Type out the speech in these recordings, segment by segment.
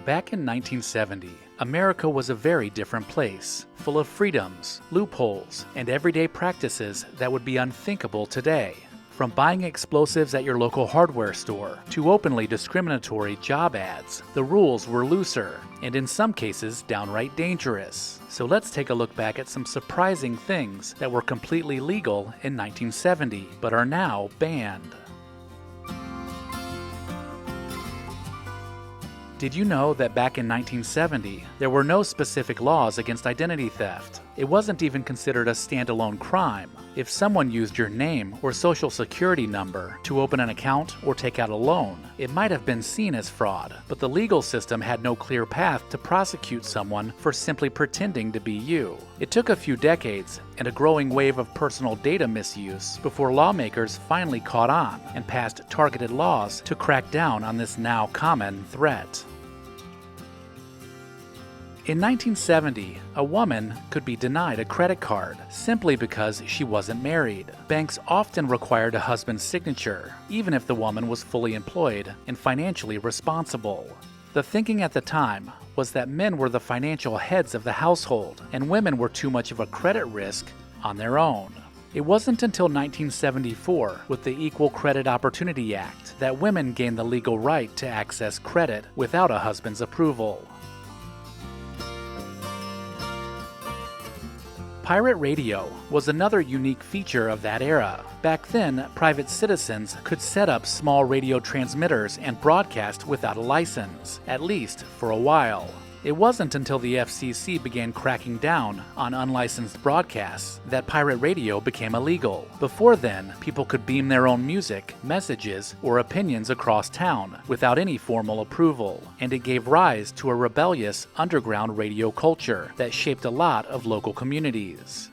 Back in 1970, America was a very different place, full of freedoms, loopholes, and everyday practices that would be unthinkable today. From buying explosives at your local hardware store to openly discriminatory job ads, the rules were looser, and in some cases downright dangerous. So let's take a look back at some surprising things that were completely legal in 1970, but are now banned. Did you know that back in 1970, there were no specific laws against identity theft? It wasn't even considered a standalone crime. If someone used your name or social security number to open an account or take out a loan, it might have been seen as fraud, but the legal system had no clear path to prosecute someone for simply pretending to be you. It took a few decades and a growing wave of personal data misuse before lawmakers finally caught on and passed targeted laws to crack down on this now common threat. In 1970, a woman could be denied a credit card simply because she wasn't married. Banks often required a husband's signature, even if the woman was fully employed and financially responsible. The thinking at the time was that men were the financial heads of the household and women were too much of a credit risk on their own. It wasn't until 1974, with the Equal Credit Opportunity Act, that women gained the legal right to access credit without a husband's approval. Pirate radio was another unique feature of that era. Back then, private citizens could set up small radio transmitters and broadcast without a license, at least for a while. It wasn't until the FCC began cracking down on unlicensed broadcasts that pirate radio became illegal. Before then, people could beam their own music, messages, or opinions across town without any formal approval, and it gave rise to a rebellious underground radio culture that shaped a lot of local communities.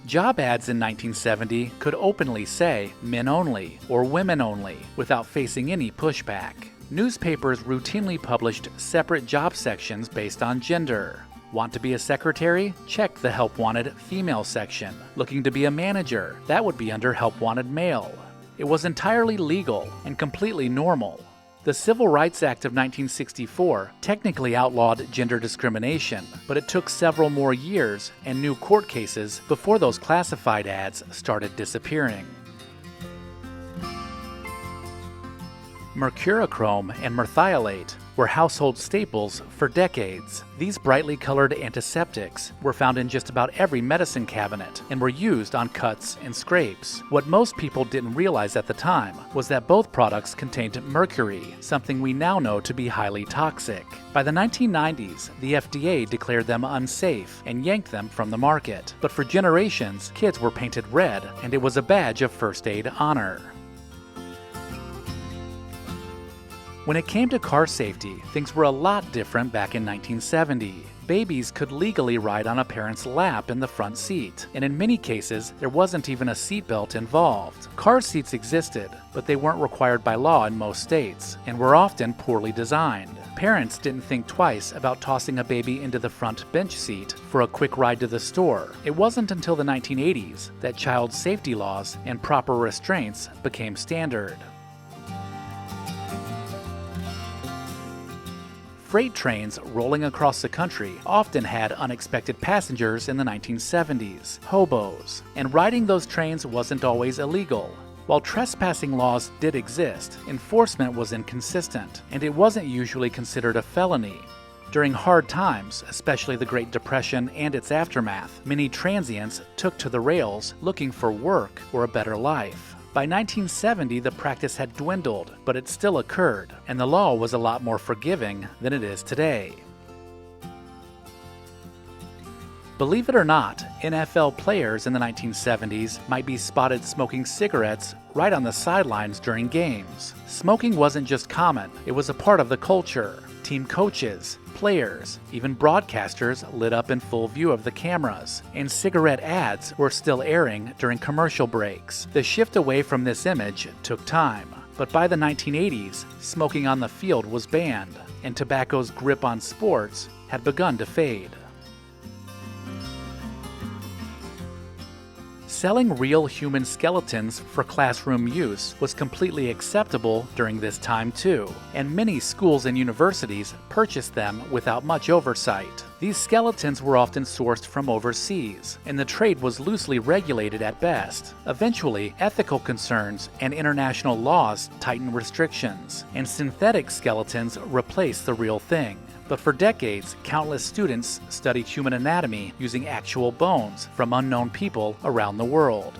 Job ads in 1970 could openly say men only or women only without facing any pushback. Newspapers routinely published separate job sections based on gender. Want to be a secretary? Check the Help Wanted female section. Looking to be a manager? That would be under Help Wanted male. It was entirely legal and completely normal. The Civil Rights Act of 1964 technically outlawed gender discrimination, but it took several more years and new court cases before those classified ads started disappearing. Mercurochrome and merthiolate were household staples for decades. These brightly colored antiseptics were found in just about every medicine cabinet and were used on cuts and scrapes. What most people didn't realize at the time was that both products contained mercury, something we now know to be highly toxic. By the 1990s, the FDA declared them unsafe and yanked them from the market. But for generations, kids were painted red, and it was a badge of first aid honor. When it came to car safety, things were a lot different back in 1970. Babies could legally ride on a parent's lap in the front seat, and in many cases, there wasn't even a seatbelt involved. Car seats existed, but they weren't required by law in most states, and were often poorly designed. Parents didn't think twice about tossing a baby into the front bench seat for a quick ride to the store. It wasn't until the 1980s that child safety laws and proper restraints became standard. Freight trains rolling across the country often had unexpected passengers in the 1970s, hobos, and riding those trains wasn't always illegal. While trespassing laws did exist, enforcement was inconsistent, and it wasn't usually considered a felony. During hard times, especially the Great Depression and its aftermath, many transients took to the rails looking for work or a better life. By 1970, the practice had dwindled, but it still occurred, and the law was a lot more forgiving than it is today. Believe it or not, NFL players in the 1970s might be spotted smoking cigarettes right on the sidelines during games. Smoking wasn't just common, it was a part of the culture. Team coaches, players, even broadcasters lit up in full view of the cameras, and cigarette ads were still airing during commercial breaks. The shift away from this image took time, but by the 1980s, smoking on the field was banned, and tobacco's grip on sports had begun to fade. Selling real human skeletons for classroom use was completely acceptable during this time too, and many schools and universities purchased them without much oversight. These skeletons were often sourced from overseas, and the trade was loosely regulated at best. Eventually, ethical concerns and international laws tightened restrictions, and synthetic skeletons replaced the real thing. But for decades, countless students studied human anatomy using actual bones from unknown people around the world.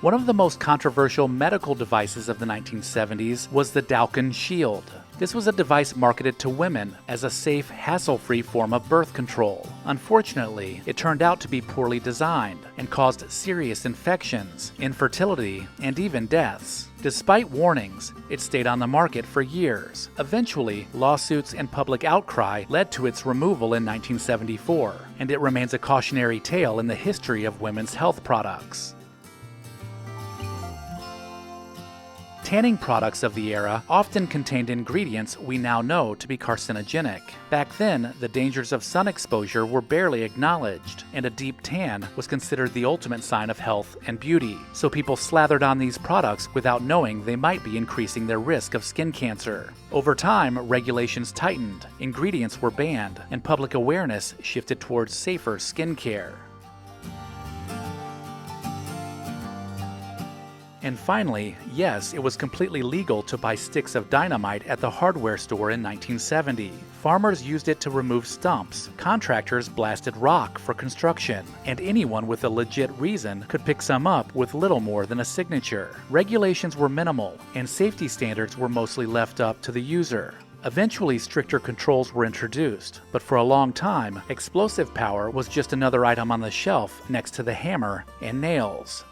One of the most controversial medical devices of the 1970s was the Dalcin Shield. This was a device marketed to women as a safe, hassle-free form of birth control. Unfortunately, it turned out to be poorly designed and caused serious infections, infertility, and even deaths. Despite warnings, it stayed on the market for years. Eventually, lawsuits and public outcry led to its removal in 1974, and it remains a cautionary tale in the history of women's health products. Tanning products of the era often contained ingredients we now know to be carcinogenic. Back then, the dangers of sun exposure were barely acknowledged, and a deep tan was considered the ultimate sign of health and beauty. So people slathered on these products without knowing they might be increasing their risk of skin cancer. Over time, regulations tightened, ingredients were banned, and public awareness shifted towards safer skincare. And finally, yes, it was completely legal to buy sticks of dynamite at the hardware store in 1970. Farmers used it to remove stumps, contractors blasted rock for construction, and anyone with a legit reason could pick some up with little more than a signature. Regulations were minimal, and safety standards were mostly left up to the user. Eventually, stricter controls were introduced, but for a long time, explosive power was just another item on the shelf next to the hammer and nails.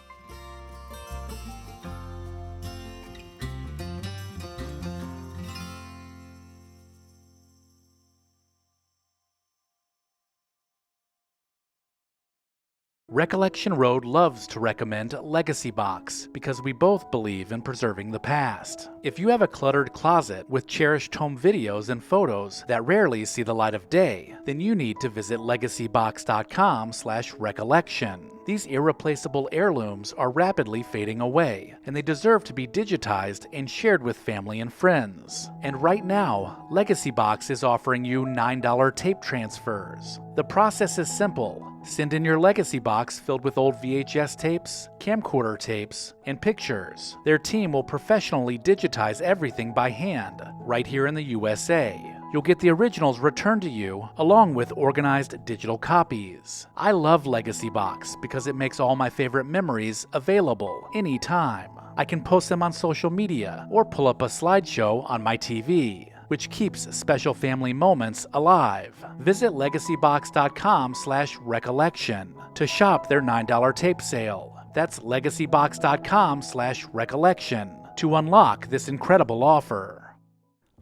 Recollection Road loves to recommend LEGACYBOX because we both believe in preserving the past. If you have a cluttered closet with cherished home videos and photos that rarely see the light of day, then you need to visit LEGACYBOX.com/recollection. These irreplaceable heirlooms are rapidly fading away, and they deserve to be digitized and shared with family and friends. And right now, LEGACYBOX is offering you $9 tape transfers. The process is simple. Send in your LEGACYBOX filled with old VHS tapes, camcorder tapes, and pictures. Their team will professionally digitize everything by hand, right here in the USA. You'll get the originals returned to you, along with organized digital copies. I love LEGACYBOX because it makes all my favorite memories available anytime. I can post them on social media or pull up a slideshow on my TV, which keeps special family moments alive. Visit LEGACYBOX.com/recollection to shop their $9 tape sale. That's LEGACYBOX.com/recollection to unlock this incredible offer.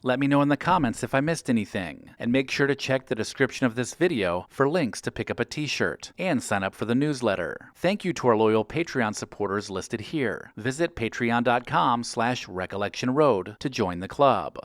Let me know in the comments if I missed anything, and make sure to check the description of this video for links to pick up a t-shirt and sign up for the newsletter. Thank you to our loyal Patreon supporters listed here. Visit patreon.com/recollectionroad to join the club.